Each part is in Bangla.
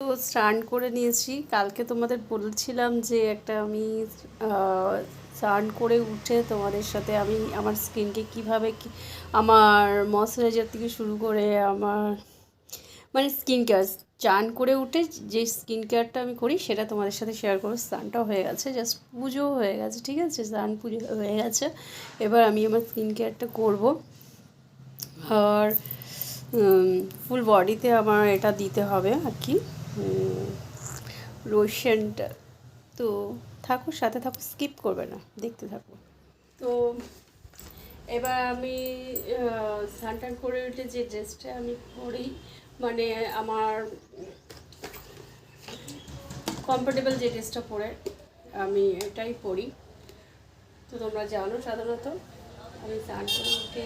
তো স্নান করে নিয়েছি। কালকে তোমাদের বলছিলাম যে একটা আমি স্নান করে উঠে তোমাদের সাথে আমি আমার স্কিনকে কীভাবে আমার ময়শ্চারাইজার থেকে শুরু করে আমার মানে স্কিন কেয়ার, স্নান করে উঠে যে স্কিন কেয়ারটা আমি করি সেটা তোমাদের সাথে শেয়ার করবো। স্নানটাও হয়ে গেছে, জাস্ট পুজোও হয়ে গেছে, ঠিক আছে, স্নান পুজো হয়ে গেছে। এবার আমি আমার স্কিন কেয়ারটা করবো। আর ফুল বডিতে আমার এটা দিতে হবে আর কি, লোশনটা। তো থাকো, সাথে থাকো, স্কিপ করবে না, দেখতে থাকো। তো এবার আমি স্নান করে উঠে যে ড্রেসটা আমি পরি, মানে আমার কমফোর্টেবল যে ড্রেসটা পরে আমি এটাই পরি। তো তোমরা জানো সাধারণত আমি স্নান করে উঠে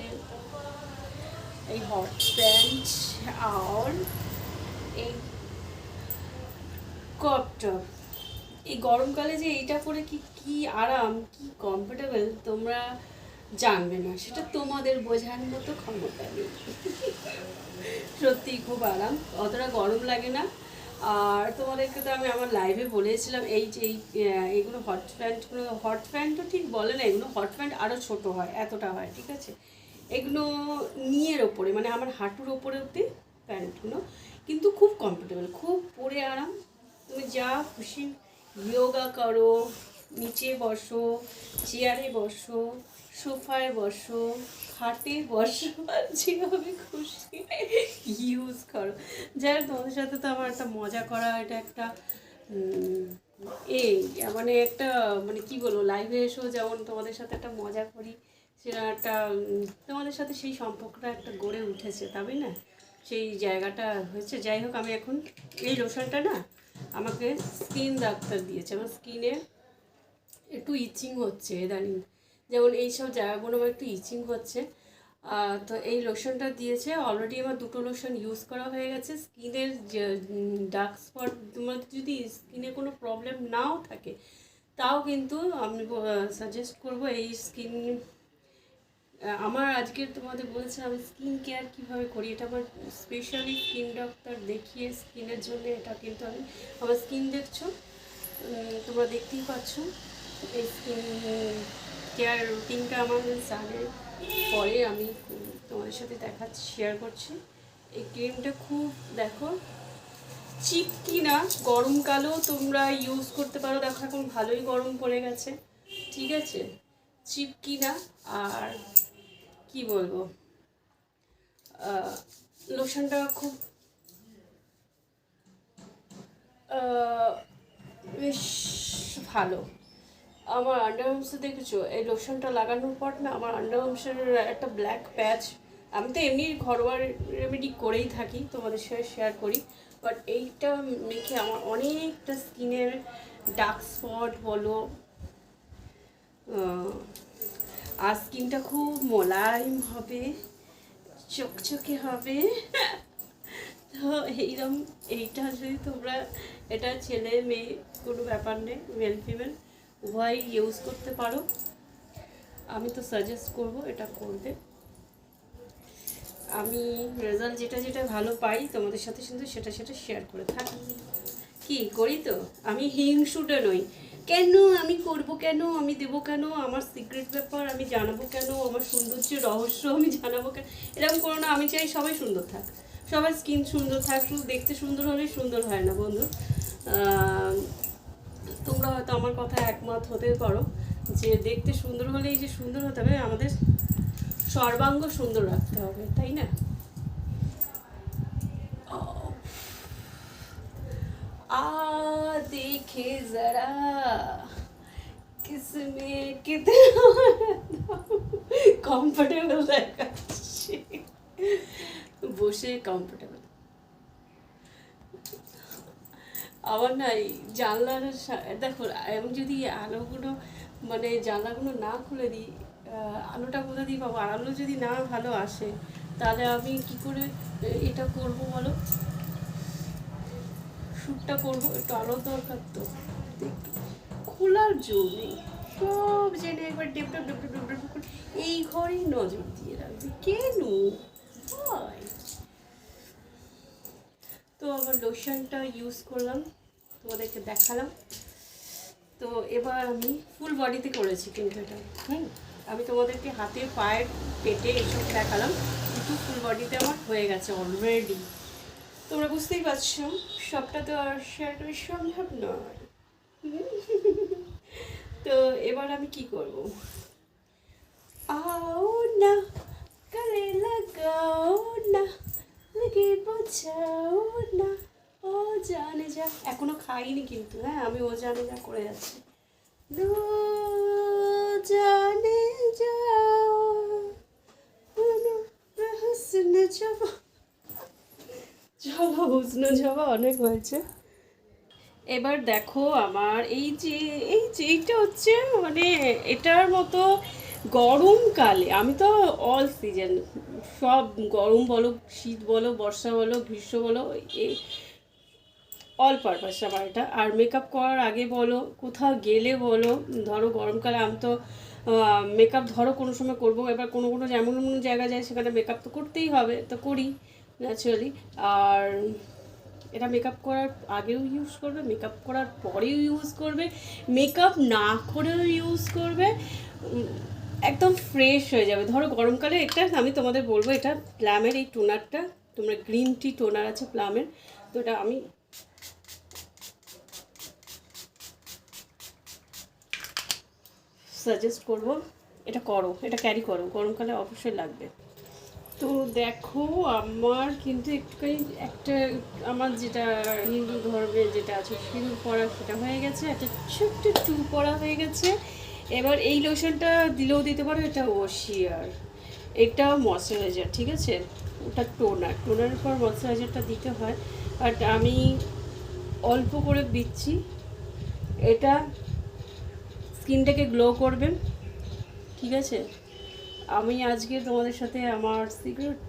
এই হট প্যান্ট আর এই ক্রপ টপ, এই গরমকালে যে এইটা পরে কি কি আরাম, কি কমফোর্টেবল তোমরা জানবে না, সেটা তোমাদের বোঝার মতো ক্ষমতা নেই। সত্যিই খুব আরাম, অতটা গরম লাগে না। আর তোমাদেরকে তো আমি আমার লাইভে বলেছিলাম এই যে এইগুলো হট প্যান্টও ঠিক বলে না, এগুলো হট প্যান্ট আরও ছোটো হয়, এতটা হয়, ঠিক আছে। এগুলো নিয়ের ওপরে, মানে আমার হাঁটুর ওপরে অব্দি প্যান্টগুলো, কিন্তু খুব কমফোর্টেবল, খুব পরে আরাম। তুমি যা খুশি যোগা করো, নিচে বসো, চেয়ারে বসো, সোফায় বসো, খাটে বসো, যেভাবে খুশি ইউজ করো। যাই তোমাদের সাথে তো আমার একটা মজা করা, এটা একটা এই মানে একটা মানে কি বলবো, লাইভে এসেও যেমন তোমাদের সাথে একটা মজা করি, সেটা একটা তোমাদের সাথে সেই সম্পর্কটা একটা গড়ে উঠেছে, তবে না সেই জায়গাটা হয়েছে। যাই হোক, আমি এখন এই লোশনটা না আমাকে স্কিন ডাক্তার দিয়েছে, আমার স্কিনে একটু ইচিং হচ্ছে ইদানিং, যেমন এইসব জায়গাগুলো আমার একটু ইচিং হচ্ছে। তো এই লোশনটা দিয়েছে, অলরেডি আমার দুটো লোশন ইউজ করা হয়ে গেছে। স্কিনের যে ডার্ক স্পট, তোমার যদি স্কিনে কোনো প্রবলেম নাও থাকে তাও কিন্তু আমি সাজেস্ট করব এই স্কিন। আমার আজকে তোমাদের বলেছে আমি স্কিন কেয়ার কীভাবে করি, এটা আমার স্পেশালি স্কিন ডক্টর দেখিয়ে স্কিনের জন্য, এটা কিন্তু আমি আমার স্কিন দেখছো, তোমরা দেখতেই পাচ্ছ। এই স্কিন কেয়ার রুটিনটা আমার স্নানের পরে আমি তোমাদের সাথে শেয়ার করছি। এই ক্রিমটা খুব দেখো চিপ কিনা, গরমকালেও তোমরা ইউজ করতে পারো। দেখো এখন ভালোই গরম পড়ে গেছে, ঠিক আছে, চিপ কিনা। আর কি বলবো, লোশনটা খুব বেশ ভালো। আমার আন্ডারআর্মসে দেখেছো এই লোশনটা লাগানোর পর না, আমার আন্ডারআর্মসের একটা ব্ল্যাক প্যাচ, আমি তো এমনি ঘরোয়া রেমেডি করেই থাকি, তোমাদের সাথে শেয়ার করি, বাট এইটা মেখে আমার অনেকটা স্কিনের ডার্ক স্পট বলো, আর স্কিনটা খুব মোলায়েম হবে, চকচকে হবে। তো এইরকম, এইটা যদি তোমরা, এটা ছেলে মেয়ে কোনো ব্যাপার নেই, মেল ফিমেল উভয় ইউজ করতে পারো। আমি তো সাজেস্ট করব এটা করবে। আমি রেজাল্ট যেটা যেটা ভালো পাই তোমাদের সাথে কিন্তু সেটা সেটা শেয়ার করে থাকি, কি করি। তো আমি হিংসুটে নই, কেন আমি করব, কেন আমি দেবো, কেন আমার সিক্রেট ব্যাপার আমি জানাবো, কেন আমার সৌন্দর্যের রহস্য আমি জানাবো, কেন এরকম করো না। আমি চাই সবাই সুন্দর থাক, সবার স্কিন সুন্দর থাক, শুধু দেখতে সুন্দর হলেই সুন্দর হয় না বন্ধু। তোমরা হয়তো আমার কথা একমত হতে পারো যে দেখতে সুন্দর হলেই যে সুন্দর হতে হবে, আমাদের সর্বাঙ্গ সুন্দর রাখতে হবে, তাই না। देखे जरा किसमें कितना কমফোর্টেবল দেখাচ্ছে, বসে কমফোর্টেবল। আবার না এই জানলার দেখো, এবং যদি আলোগুলো মানে জানলাগুলো না খুলে দিই, আলোটা কোথা দিয়ে পাবো, আর আলো যদি না ভালো আসে তাহলে আমি কি করে এটা করব বলো, শ্যুটটা করবো, একটু আলো দরকার তো, খোলার জো নেই, সব জেনে একবার ডেপডেপ ডেপডেপ ডেপডেপ করে এই ঘরেই নজর দিয়ে রাখবে, কেন হয়। তো আমার লোশনটা ইউজ করলাম, তোমাদেরকে দেখালাম। তো এবার আমি ফুল বডিতে করেছি কিন্তু এটা, আমি তোমাদেরকে হাতে পায়ের পেটে এসব দেখালাম, কিন্তু ফুল বডিতে আমার হয়ে গেছে অলরেডি। তোমরা বুঝতেই পারছো সবটা তো আর শেয়ার করা সম্ভব নয়। তো এবার আমি কি করব, आओ ना गले लगाओ ना लगे বোঝাও না ও জানে যা। এখনো খাইনি কিন্তু, হ্যাঁ আমি ও জানে যা করে যাচ্ছি। ও জানে যা হুসনে যাবা, চলো হুসনে যাবা অনেক হয়েছে। এবার দেখো আমার এই যে এইটা হচ্ছে মানে এটার মতো গরমকালে, আমি তো অল সিজন সব, গরম বলো, শীত বলো, বর্ষা বলো, গ্রীষ্ম বলো, এই অল পারপাস আমার এটা। আর মেকআপ করার আগে বলো, কোথাও গেলে বলো, ধরো গরমকালে আমি তো মেকআপ ধরো কোনো সময় করবো, এবার কোনো কোনো যেমন জায়গা যায় সেখানে মেকআপ তো করতেই হবে, তো করি ন্যাচারালি। আর এটা মেকআপ করার আগেও ইউজ করবে, মেকআপ করার পরেও ইউজ করবে, মেকআপ না করেও ইউজ করবে, একদম ফ্রেশ হয়ে যাবে। ধরো গরমকালে এটা আমি তোমাদের বলবো, এটা প্লামের এই টোনারটা, তোমরা গ্রিন টি টোনার আছে প্লামের, তো এটা আমি সাজেস্ট করবো, এটা করো, এটা ক্যারি করো, গরমকালে অবশ্যই লাগবে। তো দেখো আমার কিন্তু একটুখানি একটা, আমার যেটা হিন্দু ধর্মে যেটা আছে সিঁদুর পরা, সেটা হয়ে গেছে, একটা ছোট্ট টু পরা হয়ে গেছে। এবার এই লোশনটা দিলেও দিতে পারো, এটা ওশিয়ার, এটা ময়শ্চারাইজার, ঠিক আছে, ওটা টোনারের পর ময়শ্চারাইজারটা দিতে হয়, বাট আমি অল্প করে দিচ্ছি। এটা স্কিনটাকে গ্লো করবে, ঠিক আছে। আমি আজকে তোমাদের সাথে আমার সিক্রেট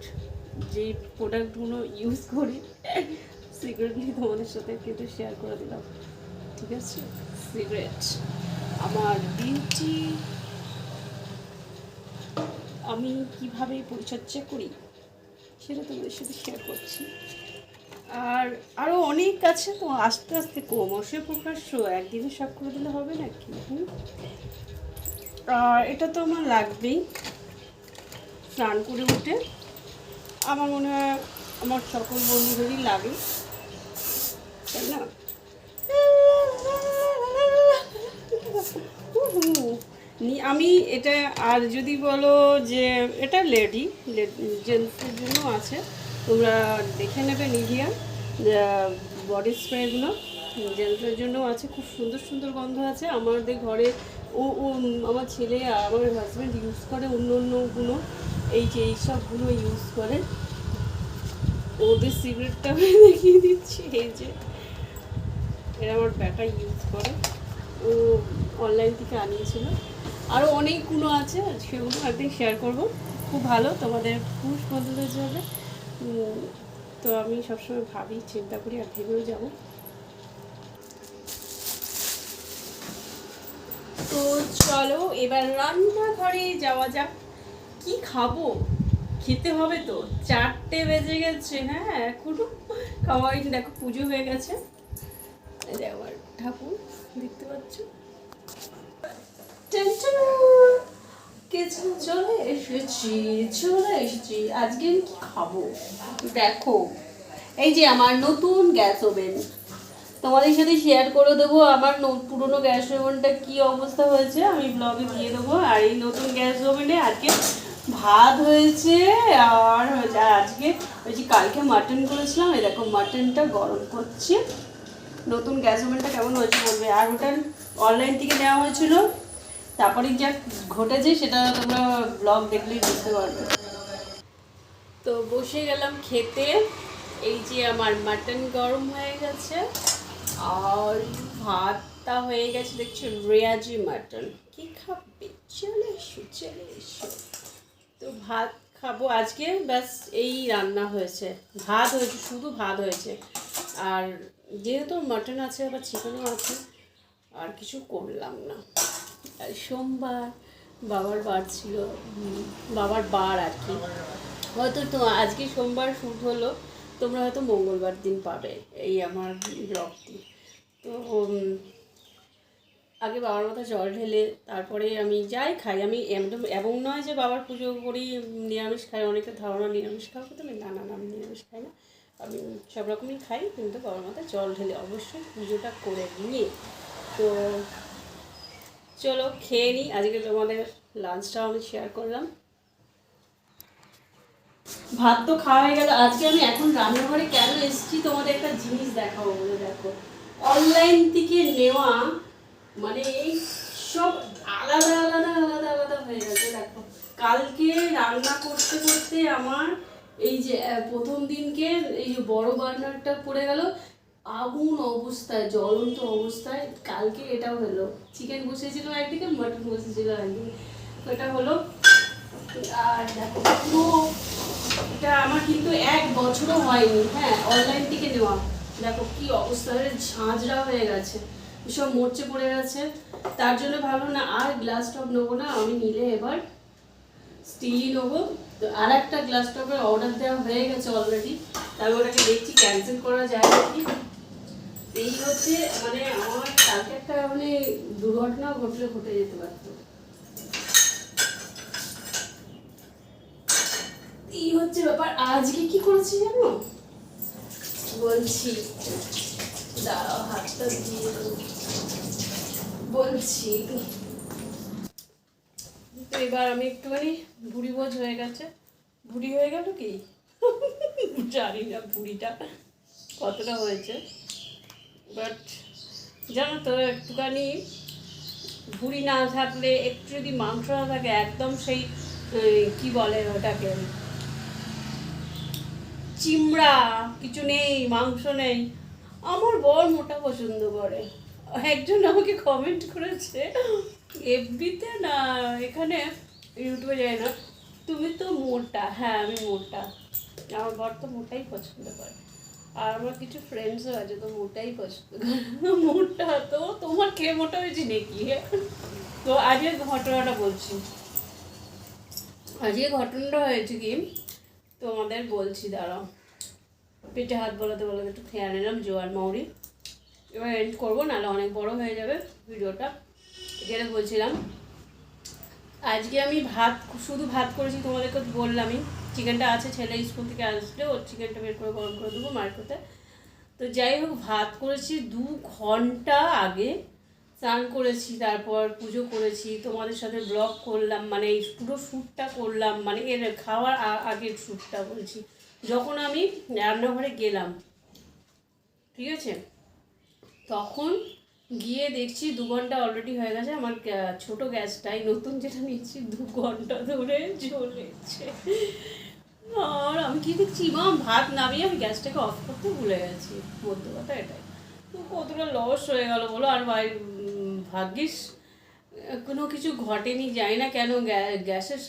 যে প্রোডাক্টগুলো ইউজ করি সিক্রেটলি তোমাদের সাথে কিন্তু শেয়ার করে দিলাম, ঠিক আছে। সিক্রেট আমার বিউটি, আমি কিভাবে পরিচর্যা করি সেটা তোমাদের সাথে শেয়ার করছি। আর আরও অনেক আছে, তো আস্তে আস্তে ক্রমশ প্রকাশ্য, একদিনে সব করে দিলে হবে নাকি। আর এটা তো আমার লাগবেই স্নান করে উঠে, আমার মনে হয় আমার সকল বন্ধুদেরই লাগে, তাই না। আমি এটা, আর যদি বলো যে এটা লেডি জেন্টসের জন্য আছে, তোমরা দেখে নেবে নিভিয়া বডি স্প্রেগুলো, জেন্টসের জন্য আছে, খুব সুন্দর সুন্দর গন্ধ আছে। আমাদের ঘরে ও আমার ছেলে আর আমার হাজব্যান্ড ইউজ করে অন্য অন্যগুলো, এই যে এইসবগুলো ইউজ করে, ওদের সিগারেটটা আমি দেখিয়ে দিচ্ছি। এই যে এরা আমার ব্যাটা ইউজ করে, ও অনলাইন থেকে আনিয়েছিল। আরও অনেকগুলো আছে, সেগুলো একদিন শেয়ার করবো, খুব ভালো তোমাদের পুরুষ বন্ধুদের জন্য। তো আমি সবসময় ভাবি, চিন্তা করি, আর ভেবেও যাবো। তো চলো এবার রান্নাঘরে যাওয়া যাক, কি খাবো, খেতে হবে তো, 4টে বেজে গেছে, হ্যাঁ এখনো খাওয়া হয়নি। দেখো পুজো হয়ে গেছে, আমার ঠাকুর দেখতে পাচ্ছ, চলে এসেছি। আজকে আমি কি খাবো দেখো, এই যে আমার নতুন গ্যাস ওভেন, তোমাদের সাথে শেয়ার করে দেবো আমার পুরোনো গ্যাস ওভেনটা কি অবস্থা হয়েছে, আমি ব্লগে দিয়ে দেবো। আর এই নতুন গ্যাস ওভেনে আজকে ভাত হয়েছে, আর আজকে ওই যে কালকে মাটন করেছিলাম, এই দেখো মাটনটা গরম করছে। নতুন গ্যাস ওভেনটা কেমন হয়েছে বলবে। আর ওটা অনলাইন থেকে নেওয়া হয়েছিল, তারপরে যা ঘটেছে সেটা তোমরা ব্লগ দেখলেই বুঝতে পারবে। তো বসে গেলাম খেতে, এই যে আমার মাটন গরম হয়ে গেছে, আর ভাতটা হয়ে গেছে, দেখছো রেয়াজি মাটন। কি খাবে, চলে এসো। তো ভাত খাবো আজকে, ব্যাস এই রান্না হয়েছে, ভাত হয়েছে, শুধু ভাত হয়েছে। আর যেহেতু মাটন আছে আবার চিকেনও আছে, আর কিছু করলাম না। আর সোমবার বাবার বার ছিল, বাবার বার আর কি, হয়তো তো আজকে সোমবার শুট হলো, তোমরা হয়তো মঙ্গলবার দিন পাবে এই আমার ব্লগটি। তো আগে বাবার মাথায় জল ঢেলে তারপরে আমি যাই খাই, আমি একদম এমন নয় যে বাবার পুজো করি নিরামিষ খাই, অনেকের ধারণা নিরামিষ খাওয়া কিন্তু আমি না আমি নিরামিষ খাই না, আমি সব রকমই খাই, কিন্তু বাবার মাথায় জল ঢেলে অবশ্যই পুজোটা করে নিয়ে তো চলো খেয়ে নিই। আজকে তোমাদের লাঞ্চটাও আমি শেয়ার করলাম। ভাত তো খাওয়া হয়ে গেল। আজকে আমি এখন রান্নাঘরে কেন এসেছি তোমাদের একটা জিনিস দেখাবো বলে, দেখো অনলাইন থেকে নেওয়া মানে এই সব আলাদা আলাদা আলাদা আলাদা হয়ে গেছে। দেখো কালকে রান্না করতে করতে আমার এই যে প্রথম দিনকে এই যে বড় বার্নারটা পড়ে গেল আগুন অবস্থায়, জ্বলন্ত অবস্থায়। কালকে এটাও হলো, চিকেন বসেছিল একদিকে, মাটন বসেছিল একদিকে, এটা হলো। আর দেখো পুরো এটা আমার কিন্তু 1 বছরও হয়নি, হ্যাঁ অনলাইন থেকে নেওয়া। দেখো কি অবস্থা, ঝাঁঝরা হয়ে গেছে, সব মরচে পড়ে গেছে। তার জন্য ভালো না আর গ্লাস টপ নেবো না, আমি নিলে এবার স্টিলই নেবো। তো আর একটা গ্লাস টপের অর্ডার দেওয়া হয়ে গেছে অলরেডি, তারপর ওটাকে দেখছি ক্যান্সেল করা যায় নাকি। এই হচ্ছে মানে আমার কালকে একটা মানে দুর্ঘটনা ঘটলে ঘটে যেতে পারতো। এই হচ্ছে ব্যাপার। আজকে কি করেছি জানো, বলছি দাঁড়াও হাতটা দিয়ে বলছি। তো এবার আমি একটুখানি ভুড়ি ভোজ হয়ে গেছে, ভুড়ি হয়ে গেল কি জানি না ভুড়িটা কতটা হয়েছে, বাট জানো তো একটুখানি ভুড়ি না থাকলে, একটু যদি মাংস না থাকে একদম সেই কি বলে ওটাকে, চিমড়া কিছু নেই, মাংস নেই। আমার বর মোটা পছন্দ করে। একজন আমাকে কমেন্ট করেছে এফবিতে না এখানে ইউটিউবে যায় না, তুমি তো মোটা। হ্যাঁ আমি মোটা, আমার বর তো মোটাই পছন্দ করে। আর আমার কিছু ফ্রেন্ডসও আছে তো মোটাই পছন্দ করে। মোটা তো তোমার কে মোটা হয়েছে নাকি? তো আজকে ঘটনাটা বলছি, আজকে ঘটনাটা হয়েছে কি তোমাদের বলছি, দাঁড়াও। পেটে হাত বলাতে বলাতে একটু খেয়ে নিলাম জোয়ার মৌরি। এবার এন্ড করবো, নাহলে অনেক বড় হয়ে যাবে ভিডিওটা। যেটা বলছিলাম, আজকে আমি শুধু ভাত করেছি, তোমাদেরকে বললামই। চিকেনটা আছে, ছেলে স্কুল থেকে আসলে ওর চিকেনটা বের করে গরম করে দেবো মার্কেটে। তো যাই হোক ভাত করেছি 2 ঘন্টা আগে, স্নান করেছি, তারপর পুজো করেছি, তোমাদের সাথে ব্লগ করলাম, মানে এই পুরো শ্যুটটা করলাম, মানে এর খাওয়ার আগের শ্যুটটা বলছি, যখন আমি রান্নাঘরে গেলাম, ঠিক আছে, তখন গিয়ে দেখছি 2 ঘন্টা অলরেডি হয়ে গেছে। আমার ছোটো গ্যাসটাই নতুন যেটা নিচ্ছি 2 ঘন্টা ধরে জ্বলেছে। আর আমি কি দেখছি ভাত নামিয়ে আমি গ্যাসটাকে অফ করতে ভুলে গেছি, বলতে কথা এটাই। তো কতটা লস হয়ে গেল বলো। আর ভাগ্যিস কোনো কিছু ঘটেনি, জানি না কেন গ্যাসের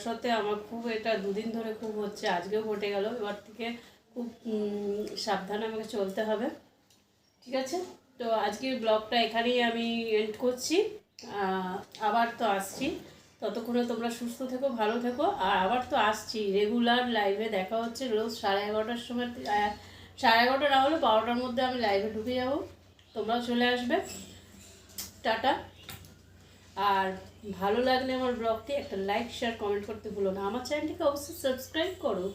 সাথে আমার খুব এটা 2 দিন ধরে খুব হচ্ছে, আজকেও ঘটে গেল। এবার থেকে খুব সাবধানে আমাকে চলতে হবে, ঠিক আছে। তো আজকের ব্লগটা এখানেই আমি এন্ড করছি, আবার তো আসছি, ততক্ষণে তোমরা সুস্থ থেকো, ভালো থেকো। আর আবার তো আসছি রেগুলার লাইভে, দেখা হচ্ছে রোজ 11:30টার সময়, 11:30 না হলে 12টার মধ্যে আমি লাইভে ঢুকে যাব, তোমরাও চলে আসবে। টাটা। আর ভালো লাগলে আমার ব্লগটি একটা লাইক শেয়ার কমেন্ট করতে ভুলো না, আমার চ্যানেলটিকে অবশ্যই সাবস্ক্রাইব করো,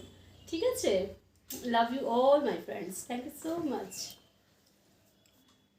ঠিক আছে। Love you all my friends, thank you so much.